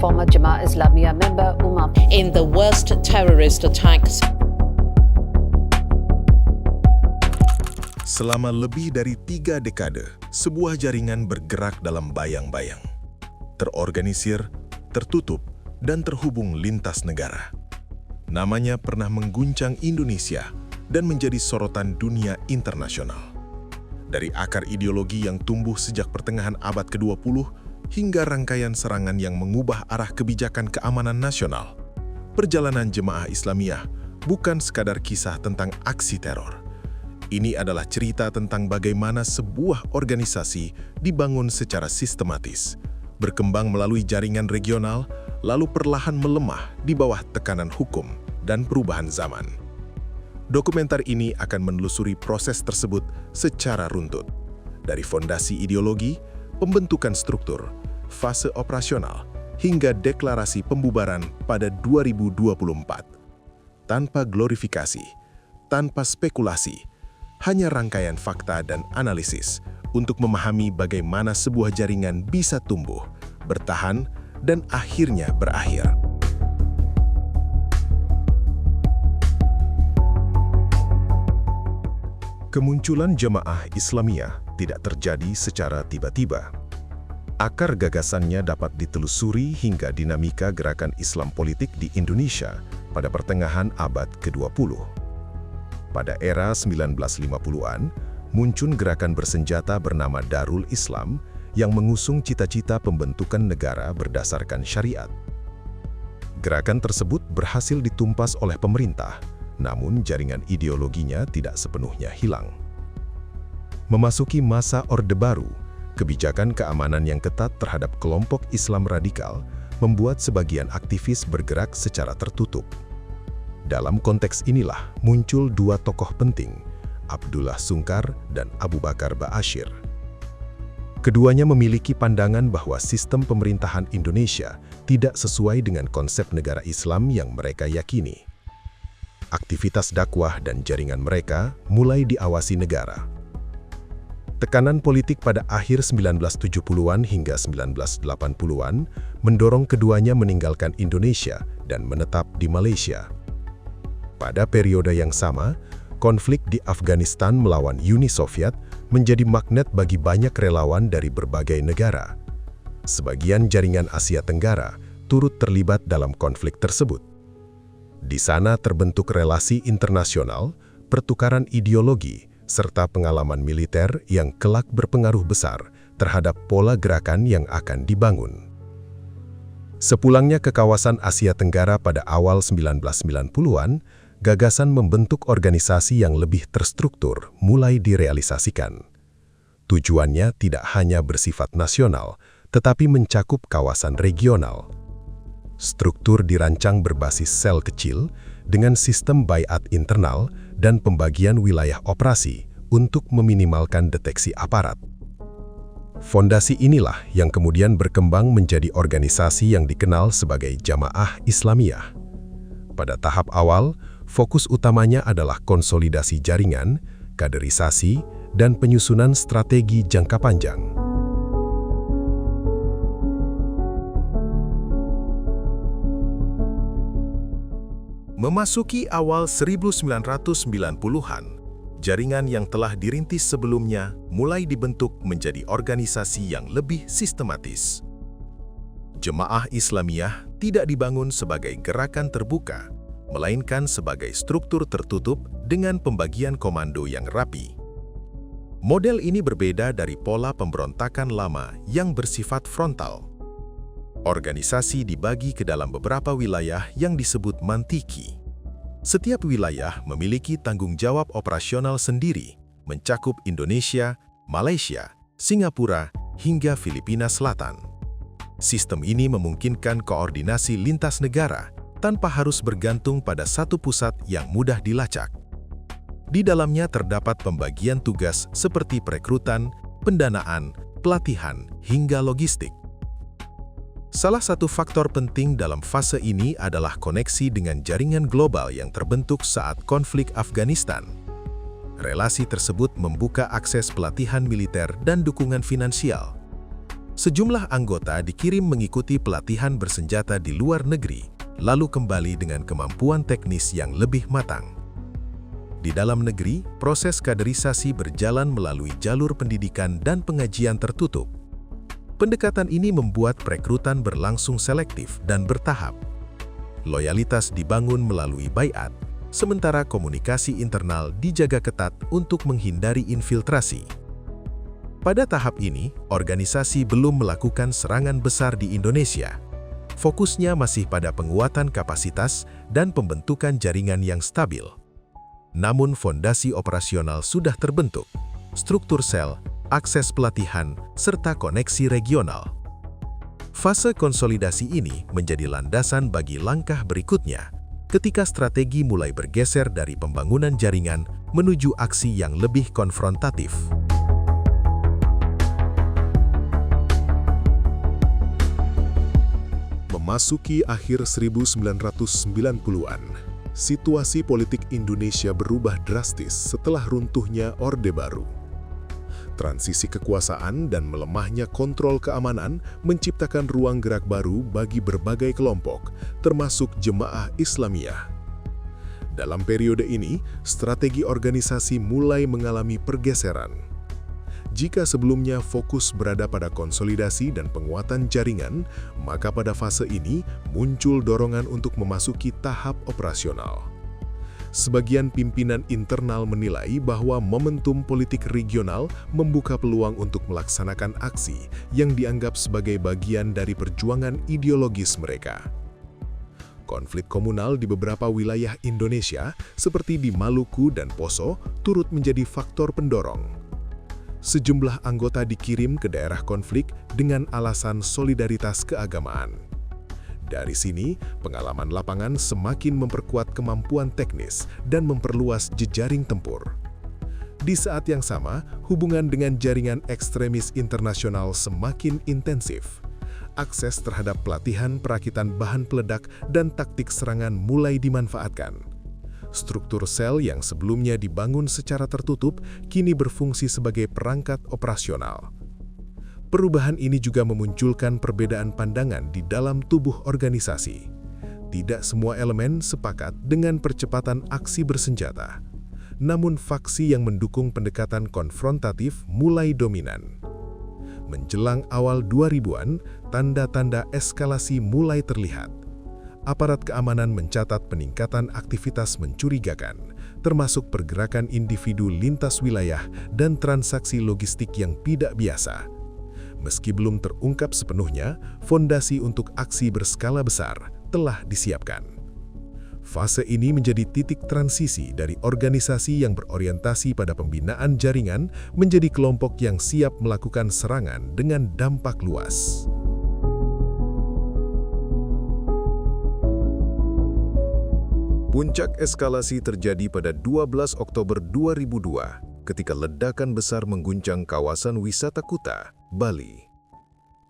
former Jemaah Islamiyah member Umar. In the worst terrorist attacks. Selama lebih dari 3 dekade, sebuah jaringan bergerak dalam bayang-bayang. Terorganisir, tertutup, dan terhubung lintas negara. Namanya pernah mengguncang Indonesia dan menjadi sorotan dunia internasional. Dari akar ideologi yang tumbuh sejak pertengahan abad ke-20 hingga rangkaian serangan yang mengubah arah kebijakan keamanan nasional, perjalanan Jemaah Islamiyah bukan sekadar kisah tentang aksi teror. Ini adalah cerita tentang bagaimana sebuah organisasi dibangun secara sistematis, berkembang melalui jaringan regional, lalu perlahan melemah di bawah tekanan hukum dan perubahan zaman. Dokumenter ini akan menelusuri proses tersebut secara runtut, dari fondasi ideologi, pembentukan struktur, fase operasional, hingga deklarasi pembubaran pada 2024. Tanpa glorifikasi, tanpa spekulasi, hanya rangkaian fakta dan analisis untuk memahami bagaimana sebuah jaringan bisa tumbuh, bertahan, dan akhirnya berakhir. Kemunculan Jemaah Islamiyah tidak terjadi secara tiba-tiba. Akar gagasannya dapat ditelusuri hingga dinamika gerakan Islam politik di Indonesia pada pertengahan abad ke-20. Pada era 1950-an, muncul gerakan bersenjata bernama Darul Islam yang mengusung cita-cita pembentukan negara berdasarkan syariat. Gerakan tersebut berhasil ditumpas oleh pemerintah, namun jaringan ideologinya tidak sepenuhnya hilang. Memasuki masa Orde Baru, kebijakan keamanan yang ketat terhadap kelompok Islam radikal membuat sebagian aktivis bergerak secara tertutup. Dalam konteks inilah muncul 2 tokoh penting, Abdullah Sungkar dan Abu Bakar Ba'asyir. Keduanya memiliki pandangan bahwa sistem pemerintahan Indonesia tidak sesuai dengan konsep negara Islam yang mereka yakini. Aktivitas dakwah dan jaringan mereka mulai diawasi negara. Tekanan politik pada akhir 1970-an hingga 1980-an mendorong keduanya meninggalkan Indonesia dan menetap di Malaysia. Pada periode yang sama, konflik di Afghanistan melawan Uni Soviet menjadi magnet bagi banyak relawan dari berbagai negara. Sebagian jaringan Asia Tenggara turut terlibat dalam konflik tersebut. Di sana terbentuk relasi internasional, pertukaran ideologi, serta pengalaman militer yang kelak berpengaruh besar terhadap pola gerakan yang akan dibangun. Sepulangnya ke kawasan Asia Tenggara pada awal 1990-an, gagasan membentuk organisasi yang lebih terstruktur mulai direalisasikan. Tujuannya tidak hanya bersifat nasional, tetapi mencakup kawasan regional. Struktur dirancang berbasis sel kecil dengan sistem baiat internal dan pembagian wilayah operasi untuk meminimalkan deteksi aparat. Fondasi inilah yang kemudian berkembang menjadi organisasi yang dikenal sebagai Jamaah Islamiyah. Pada tahap awal, fokus utamanya adalah konsolidasi jaringan, kaderisasi, dan penyusunan strategi jangka panjang. Memasuki awal 1990-an, jaringan yang telah dirintis sebelumnya mulai dibentuk menjadi organisasi yang lebih sistematis. Jemaah Islamiyah tidak dibangun sebagai gerakan terbuka, melainkan sebagai struktur tertutup dengan pembagian komando yang rapi. Model ini berbeda dari pola pemberontakan lama yang bersifat frontal. Organisasi dibagi ke dalam beberapa wilayah yang disebut mantiki. Setiap wilayah memiliki tanggung jawab operasional sendiri, mencakup Indonesia, Malaysia, Singapura, hingga Filipina Selatan. Sistem ini memungkinkan koordinasi lintas negara tanpa harus bergantung pada satu pusat yang mudah dilacak. Di dalamnya terdapat pembagian tugas seperti perekrutan, pendanaan, pelatihan, hingga logistik. Salah satu faktor penting dalam fase ini adalah koneksi dengan jaringan global yang terbentuk saat konflik Afghanistan. Relasi tersebut membuka akses pelatihan militer dan dukungan finansial. Sejumlah anggota dikirim mengikuti pelatihan bersenjata di luar negeri, lalu kembali dengan kemampuan teknis yang lebih matang. Di dalam negeri, proses kaderisasi berjalan melalui jalur pendidikan dan pengajian tertutup. Pendekatan ini membuat perekrutan berlangsung selektif dan bertahap. Loyalitas dibangun melalui baiat, sementara komunikasi internal dijaga ketat untuk menghindari infiltrasi. Pada tahap ini, organisasi belum melakukan serangan besar di Indonesia. Fokusnya masih pada penguatan kapasitas dan pembentukan jaringan yang stabil. Namun fondasi operasional sudah terbentuk, struktur sel, akses pelatihan, serta koneksi regional. Fase konsolidasi ini menjadi landasan bagi langkah berikutnya, ketika strategi mulai bergeser dari pembangunan jaringan menuju aksi yang lebih konfrontatif. Memasuki akhir 1990-an, situasi politik Indonesia berubah drastis setelah runtuhnya Orde Baru. Transisi kekuasaan dan melemahnya kontrol keamanan menciptakan ruang gerak baru bagi berbagai kelompok, termasuk Jemaah Islamiyah. Dalam periode ini, strategi organisasi mulai mengalami pergeseran. Jika sebelumnya fokus berada pada konsolidasi dan penguatan jaringan, maka pada fase ini muncul dorongan untuk memasuki tahap operasional. Sebagian pimpinan internal menilai bahwa momentum politik regional membuka peluang untuk melaksanakan aksi yang dianggap sebagai bagian dari perjuangan ideologis mereka. Konflik komunal di beberapa wilayah Indonesia, seperti di Maluku dan Poso, turut menjadi faktor pendorong. Sejumlah anggota dikirim ke daerah konflik dengan alasan solidaritas keagamaan. Dari sini, pengalaman lapangan semakin memperkuat kemampuan teknis dan memperluas jejaring tempur. Di saat yang sama, hubungan dengan jaringan ekstremis internasional semakin intensif. Akses terhadap pelatihan perakitan bahan peledak dan taktik serangan mulai dimanfaatkan. Struktur sel yang sebelumnya dibangun secara tertutup kini berfungsi sebagai perangkat operasional. Perubahan ini juga memunculkan perbedaan pandangan di dalam tubuh organisasi. Tidak semua elemen sepakat dengan percepatan aksi bersenjata. Namun faksi yang mendukung pendekatan konfrontatif mulai dominan. Menjelang awal 2000-an, tanda-tanda eskalasi mulai terlihat. Aparat keamanan mencatat peningkatan aktivitas mencurigakan, termasuk pergerakan individu lintas wilayah dan transaksi logistik yang tidak biasa. Meski belum terungkap sepenuhnya, fondasi untuk aksi berskala besar telah disiapkan. Fase ini menjadi titik transisi dari organisasi yang berorientasi pada pembinaan jaringan menjadi kelompok yang siap melakukan serangan dengan dampak luas. Puncak eskalasi terjadi pada 12 Oktober 2002 ketika ledakan besar mengguncang kawasan wisata Kuta, Bali.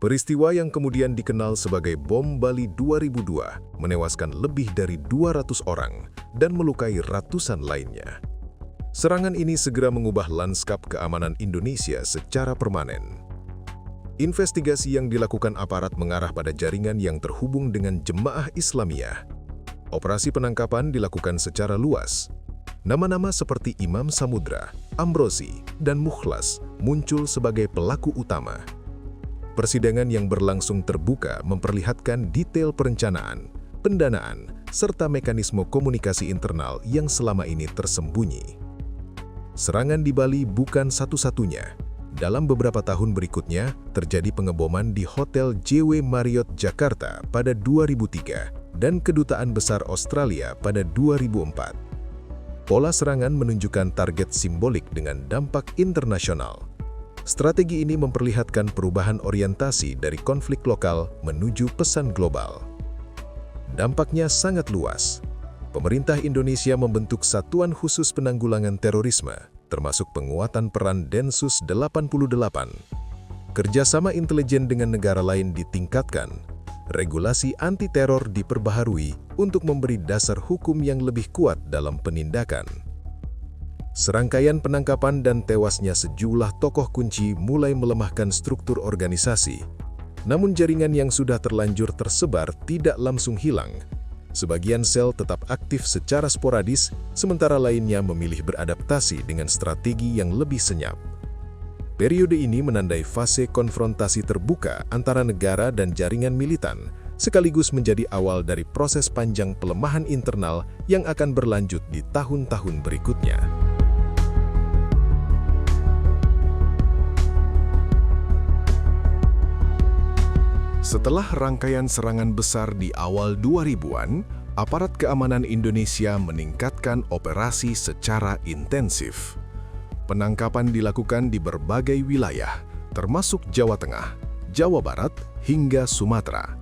Peristiwa yang kemudian dikenal sebagai Bom Bali 2002 menewaskan lebih dari 200 orang dan melukai ratusan lainnya. Serangan ini segera mengubah lanskap keamanan Indonesia secara permanen. Investigasi yang dilakukan aparat mengarah pada jaringan yang terhubung dengan Jemaah Islamiyah. Operasi penangkapan dilakukan secara luas. Nama-nama seperti Imam Samudra, Ambrosi, dan Mukhlas muncul sebagai pelaku utama. Persidangan yang berlangsung terbuka memperlihatkan detail perencanaan, pendanaan, serta mekanisme komunikasi internal yang selama ini tersembunyi. Serangan di Bali bukan satu-satunya. Dalam beberapa tahun berikutnya, terjadi pengeboman di Hotel JW Marriott Jakarta pada 2003 dan Kedutaan Besar Australia pada 2004. Pola serangan menunjukkan target simbolik dengan dampak internasional. Strategi ini memperlihatkan perubahan orientasi dari konflik lokal menuju pesan global. Dampaknya sangat luas. Pemerintah Indonesia membentuk Satuan Khusus Penanggulangan Terorisme, termasuk penguatan peran Densus 88. Kerjasama intelijen dengan negara lain ditingkatkan. Regulasi anti-teror diperbaharui untuk memberi dasar hukum yang lebih kuat dalam penindakan. Serangkaian penangkapan dan tewasnya sejumlah tokoh kunci mulai melemahkan struktur organisasi. Namun jaringan yang sudah terlanjur tersebar tidak langsung hilang. Sebagian sel tetap aktif secara sporadis, sementara lainnya memilih beradaptasi dengan strategi yang lebih senyap. Periode ini menandai fase konfrontasi terbuka antara negara dan jaringan militan, sekaligus menjadi awal dari proses panjang pelemahan internal yang akan berlanjut di tahun-tahun berikutnya. Setelah rangkaian serangan besar di awal 2000-an, aparat keamanan Indonesia meningkatkan operasi secara intensif. Penangkapan dilakukan di berbagai wilayah, termasuk Jawa Tengah, Jawa Barat, hingga Sumatera.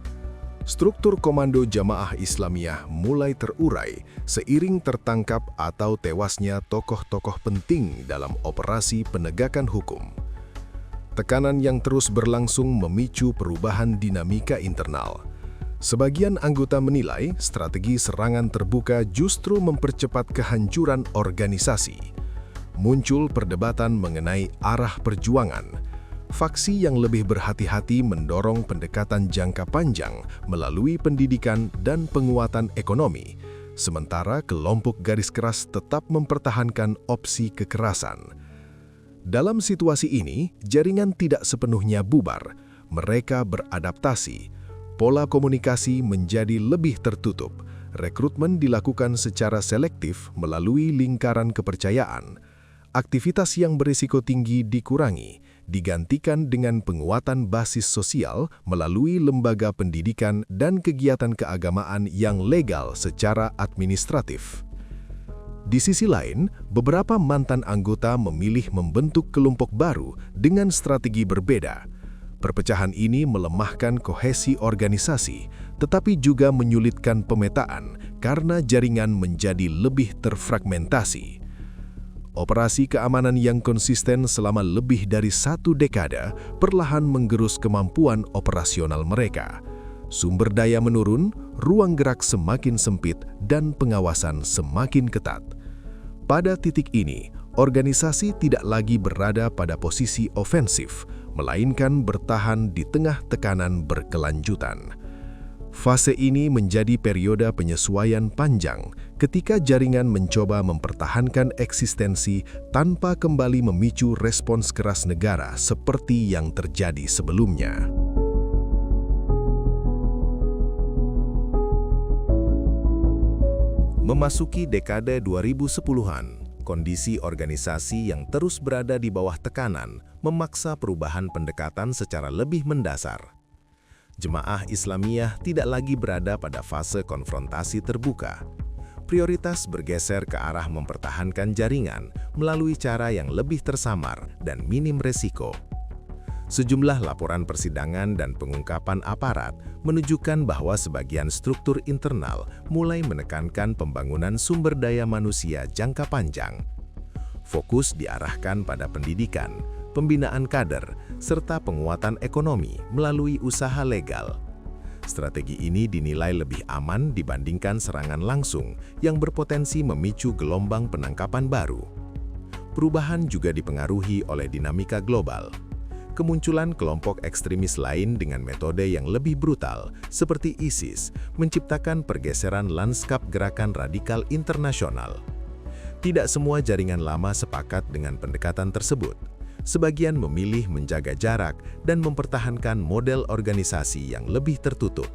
Struktur Komando Jamaah Islamiyah mulai terurai seiring tertangkap atau tewasnya tokoh-tokoh penting dalam operasi penegakan hukum. Tekanan yang terus berlangsung memicu perubahan dinamika internal. Sebagian anggota menilai strategi serangan terbuka justru mempercepat kehancuran organisasi. Muncul perdebatan mengenai arah perjuangan. Faksi yang lebih berhati-hati mendorong pendekatan jangka panjang melalui pendidikan dan penguatan ekonomi, sementara kelompok garis keras tetap mempertahankan opsi kekerasan. Dalam situasi ini, jaringan tidak sepenuhnya bubar. Mereka beradaptasi. Pola komunikasi menjadi lebih tertutup. Rekrutmen dilakukan secara selektif melalui lingkaran kepercayaan. Aktivitas yang berisiko tinggi dikurangi, digantikan dengan penguatan basis sosial melalui lembaga pendidikan dan kegiatan keagamaan yang legal secara administratif. Di sisi lain, beberapa mantan anggota memilih membentuk kelompok baru dengan strategi berbeda. Perpecahan ini melemahkan kohesi organisasi, tetapi juga menyulitkan pemetaan karena jaringan menjadi lebih terfragmentasi. Operasi keamanan yang konsisten selama lebih dari 1 dekade perlahan menggerus kemampuan operasional mereka. Sumber daya menurun, ruang gerak semakin sempit, dan pengawasan semakin ketat. Pada titik ini, organisasi tidak lagi berada pada posisi ofensif, melainkan bertahan di tengah tekanan berkelanjutan. Fase ini menjadi periode penyesuaian panjang ketika jaringan mencoba mempertahankan eksistensi tanpa kembali memicu respons keras negara seperti yang terjadi sebelumnya. Memasuki dekade 2010-an, kondisi organisasi yang terus berada di bawah tekanan memaksa perubahan pendekatan secara lebih mendasar. Jemaah Islamiyah tidak lagi berada pada fase konfrontasi terbuka. Prioritas bergeser ke arah mempertahankan jaringan melalui cara yang lebih tersamar dan minim resiko. Sejumlah laporan persidangan dan pengungkapan aparat menunjukkan bahwa sebagian struktur internal mulai menekankan pembangunan sumber daya manusia jangka panjang. Fokus diarahkan pada pendidikan, pembinaan kader, serta penguatan ekonomi melalui usaha legal. Strategi ini dinilai lebih aman dibandingkan serangan langsung yang berpotensi memicu gelombang penangkapan baru. Perubahan juga dipengaruhi oleh dinamika global. Kemunculan kelompok ekstremis lain dengan metode yang lebih brutal, seperti ISIS, menciptakan pergeseran lanskap gerakan radikal internasional. Tidak semua jaringan lama sepakat dengan pendekatan tersebut. Sebagian memilih menjaga jarak dan mempertahankan model organisasi yang lebih tertutup.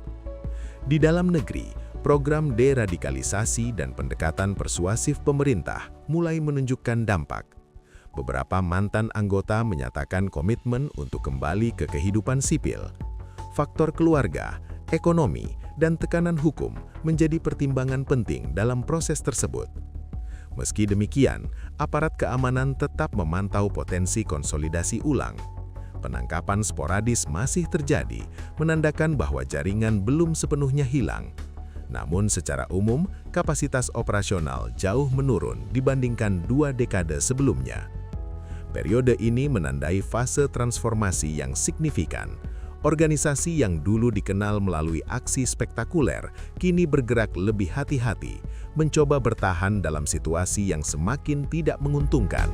Di dalam negeri, program deradikalisasi dan pendekatan persuasif pemerintah mulai menunjukkan dampak. Beberapa mantan anggota menyatakan komitmen untuk kembali ke kehidupan sipil. Faktor keluarga, ekonomi, dan tekanan hukum menjadi pertimbangan penting dalam proses tersebut. Meski demikian, aparat keamanan tetap memantau potensi konsolidasi ulang. Penangkapan sporadis masih terjadi, menandakan bahwa jaringan belum sepenuhnya hilang. Namun secara umum, kapasitas operasional jauh menurun dibandingkan 2 dekade sebelumnya. Periode ini menandai fase transformasi yang signifikan. organisasi yang dulu dikenal melalui aksi spektakuler kini bergerak lebih hati-hati, mencoba bertahan dalam situasi yang semakin tidak menguntungkan.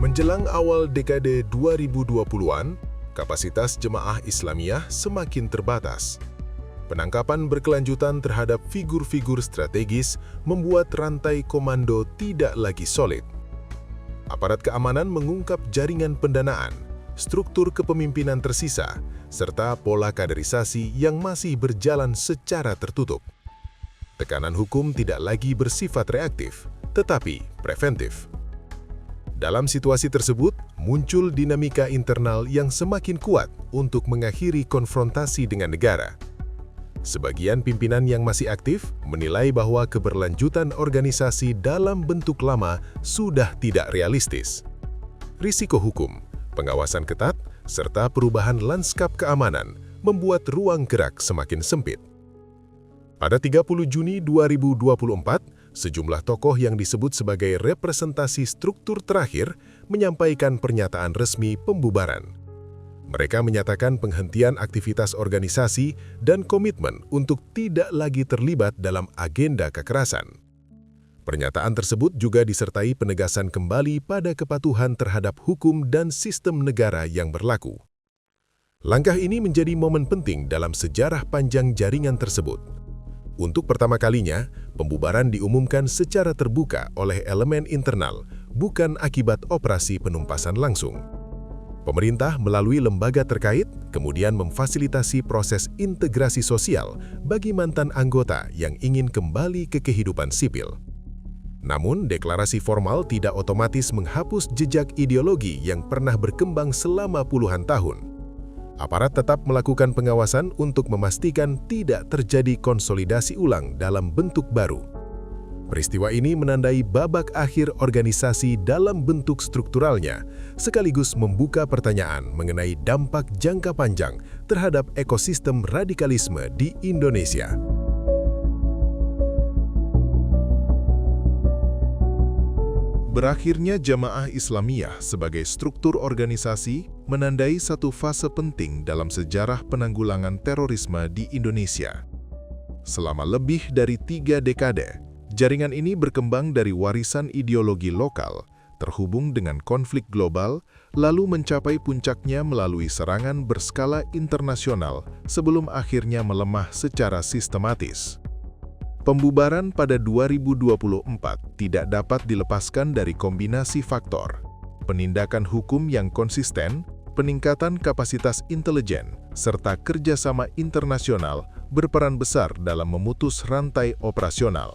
Menjelang awal dekade 2020-an, kapasitas jemaah Islamiyah semakin terbatas. Penangkapan berkelanjutan terhadap figur-figur strategis membuat rantai komando tidak lagi solid. Aparat keamanan mengungkap jaringan pendanaan, struktur kepemimpinan tersisa, serta pola kaderisasi yang masih berjalan secara tertutup. Tekanan hukum tidak lagi bersifat reaktif, tetapi preventif. Dalam situasi tersebut, muncul dinamika internal yang semakin kuat untuk mengakhiri konfrontasi dengan negara. Sebagian pimpinan yang masih aktif menilai bahwa keberlanjutan organisasi dalam bentuk lama sudah tidak realistis. Risiko hukum, pengawasan ketat, serta perubahan lanskap keamanan membuat ruang gerak semakin sempit. Pada 30 Juni 2024, sejumlah tokoh yang disebut sebagai representasi struktur terakhir menyampaikan pernyataan resmi pembubaran. Mereka menyatakan penghentian aktivitas organisasi dan komitmen untuk tidak lagi terlibat dalam agenda kekerasan. Pernyataan tersebut juga disertai penegasan kembali pada kepatuhan terhadap hukum dan sistem negara yang berlaku. Langkah ini menjadi momen penting dalam sejarah panjang jaringan tersebut. Untuk pertama kalinya, pembubaran diumumkan secara terbuka oleh elemen internal, bukan akibat operasi penumpasan langsung. Pemerintah melalui lembaga terkait kemudian memfasilitasi proses integrasi sosial bagi mantan anggota yang ingin kembali ke kehidupan sipil. Namun, deklarasi formal tidak otomatis menghapus jejak ideologi yang pernah berkembang selama puluhan tahun. Aparat tetap melakukan pengawasan untuk memastikan tidak terjadi konsolidasi ulang dalam bentuk baru. Peristiwa ini menandai babak akhir organisasi dalam bentuk strukturalnya, sekaligus membuka pertanyaan mengenai dampak jangka panjang terhadap ekosistem radikalisme di Indonesia. Berakhirnya Jamaah Islamiyah sebagai struktur organisasi menandai satu fase penting dalam sejarah penanggulangan terorisme di Indonesia. Selama lebih dari 3 dekade, jaringan ini berkembang dari warisan ideologi lokal, terhubung dengan konflik global, lalu mencapai puncaknya melalui serangan berskala internasional sebelum akhirnya melemah secara sistematis. Pembubaran pada 2024 tidak dapat dilepaskan dari kombinasi faktor: penindakan hukum yang konsisten, peningkatan kapasitas intelijen, serta kerjasama internasional berperan besar dalam memutus rantai operasional.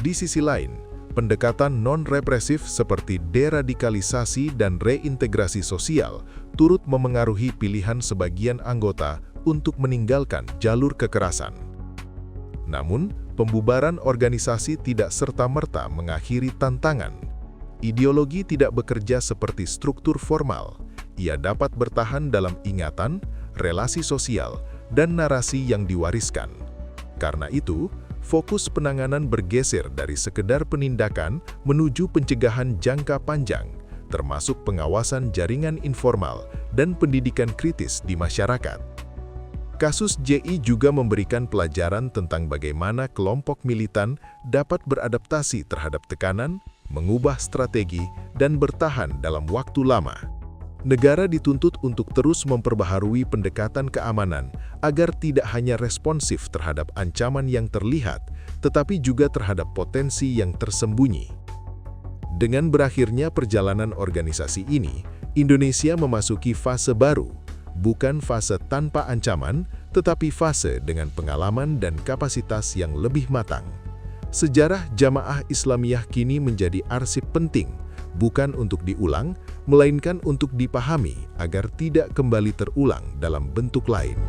Di sisi lain, pendekatan non-represif seperti deradikalisasi dan reintegrasi sosial turut memengaruhi pilihan sebagian anggota untuk meninggalkan jalur kekerasan. Namun, pembubaran organisasi tidak serta-merta mengakhiri tantangan. Ideologi tidak bekerja seperti struktur formal. Ia dapat bertahan dalam ingatan, relasi sosial, dan narasi yang diwariskan. Karena itu, fokus penanganan bergeser dari sekedar penindakan menuju pencegahan jangka panjang, termasuk pengawasan jaringan informal dan pendidikan kritis di masyarakat. Kasus JI juga memberikan pelajaran tentang bagaimana kelompok militan dapat beradaptasi terhadap tekanan, mengubah strategi, dan bertahan dalam waktu lama. Negara dituntut untuk terus memperbaharui pendekatan keamanan agar tidak hanya responsif terhadap ancaman yang terlihat, tetapi juga terhadap potensi yang tersembunyi. Dengan berakhirnya perjalanan organisasi ini, Indonesia memasuki fase baru, bukan fase tanpa ancaman, tetapi fase dengan pengalaman dan kapasitas yang lebih matang. Sejarah Jamaah Islamiyah kini menjadi arsip penting, bukan untuk diulang, melainkan untuk dipahami agar tidak kembali terulang dalam bentuk lain.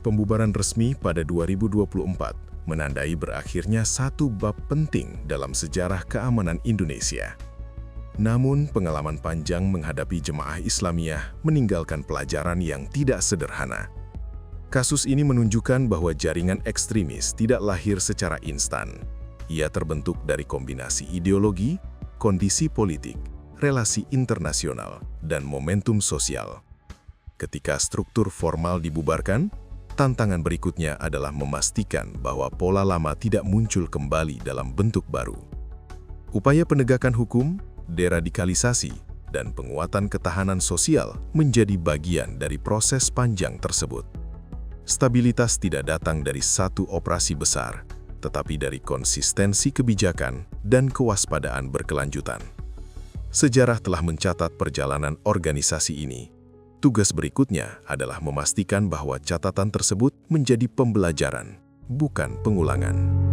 Pembubaran resmi pada 2024 menandai berakhirnya satu bab penting dalam sejarah keamanan Indonesia. Namun, pengalaman panjang menghadapi Jemaah Islamiyah meninggalkan pelajaran yang tidak sederhana. Kasus ini menunjukkan bahwa jaringan ekstremis tidak lahir secara instan. Ia terbentuk dari kombinasi ideologi, kondisi politik, relasi internasional, dan momentum sosial. Ketika struktur formal dibubarkan, tantangan berikutnya adalah memastikan bahwa pola lama tidak muncul kembali dalam bentuk baru. Upaya penegakan hukum, deradikalisasi, dan penguatan ketahanan sosial menjadi bagian dari proses panjang tersebut. Stabilitas tidak datang dari satu operasi besar, tetapi dari konsistensi kebijakan dan kewaspadaan berkelanjutan. Sejarah telah mencatat perjalanan organisasi ini. Tugas berikutnya adalah memastikan bahwa catatan tersebut menjadi pembelajaran, bukan pengulangan.